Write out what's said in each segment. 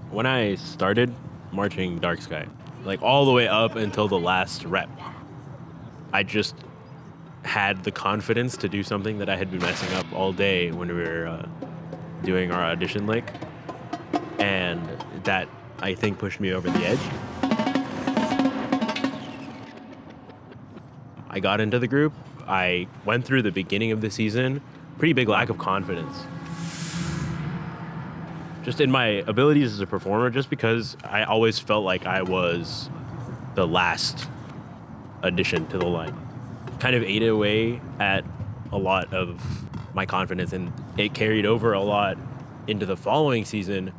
When I started marching Dark Sky, like all the way up until the last rep, I just had the confidence to do something that I had been messing up all day when we were doing our audition lick. And that, I think, pushed me over the edge. I got into the group. I went through the beginning of the season, pretty big lack of confidence. Just in my abilities as a performer, just because I always felt like I was the last addition to the line. Kind of ate away at a lot of my confidence, and it carried over a lot into the following season.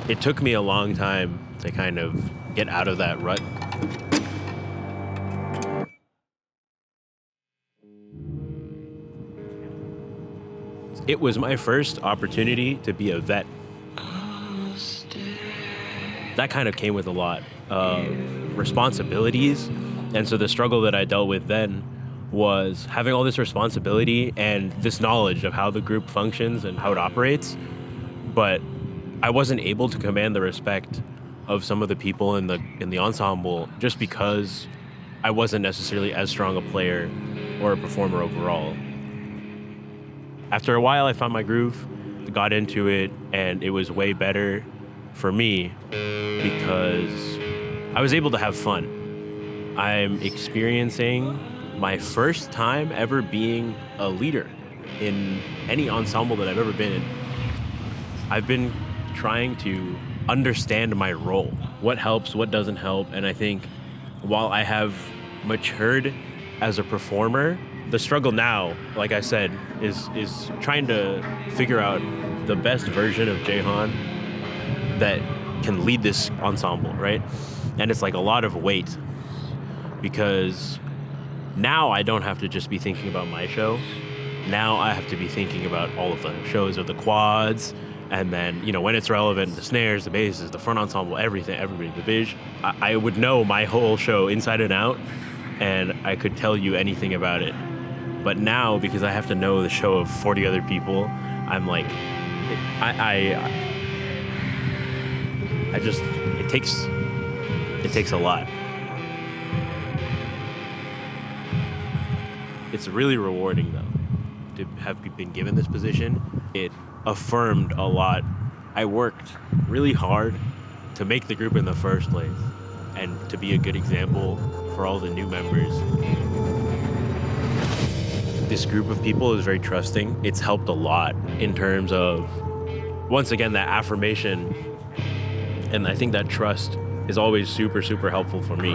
It took me a long time to kind of get out of that rut. It was my first opportunity to be a vet. That kind of came with a lot of responsibilities. And so the struggle that I dealt with then was having all this responsibility and this knowledge of how the group functions and how it operates. But I wasn't able to command the respect of some of the people in the ensemble just because I wasn't necessarily as strong a player or a performer overall. After a while, I found my groove, got into it, and it was way better for me because I was able to have fun. I'm experiencing my first time ever being a leader in any ensemble that I've ever been in. I've been trying to understand my role, what helps, what doesn't help, and I think while I have matured as a performer, the struggle now, like I said, is trying to figure out the best version of Jehan that can lead this ensemble, right? And it's like a lot of weight because now I don't have to just be thinking about my show. Now I have to be thinking about all of the shows of the quads, and then, you know, when it's relevant, the snares, the basses, the front ensemble, everything, everybody, the vis. I would know my whole show inside and out, and I could tell you anything about it. But now, because I have to know the show of 40 other people, I'm like, it takes a lot. It's really rewarding, though, to have been given this position. It affirmed a lot. I worked really hard to make the group in the first place and to be a good example for all the new members. This group of people is very trusting. It's helped a lot in terms of, once again, that affirmation. And I think that trust is always super, super helpful for me.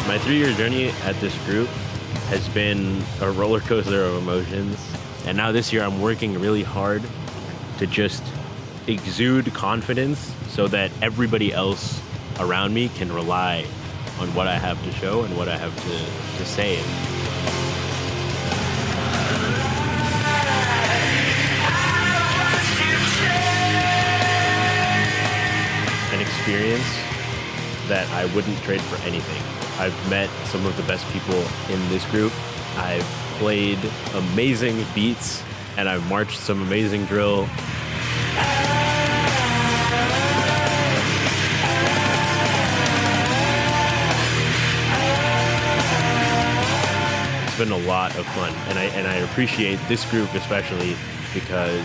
My 3-year journey at this group has been a roller coaster of emotions. And now this year I'm working really hard to just exude confidence so that everybody else around me can rely on what I have to show and what I have to say. An experience that I wouldn't trade for anything. I've met some of the best people in this group. I've played amazing beats and I've marched some amazing drill. It's been a lot of fun, and I appreciate this group especially because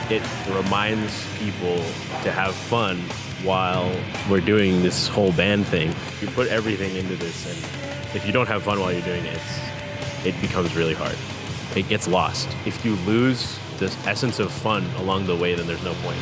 it reminds people to have fun while we're doing this whole band thing. You put everything into this, and if you don't have fun while you're doing it, it becomes really hard. It gets lost. If you lose the essence of fun along the way, then there's no point.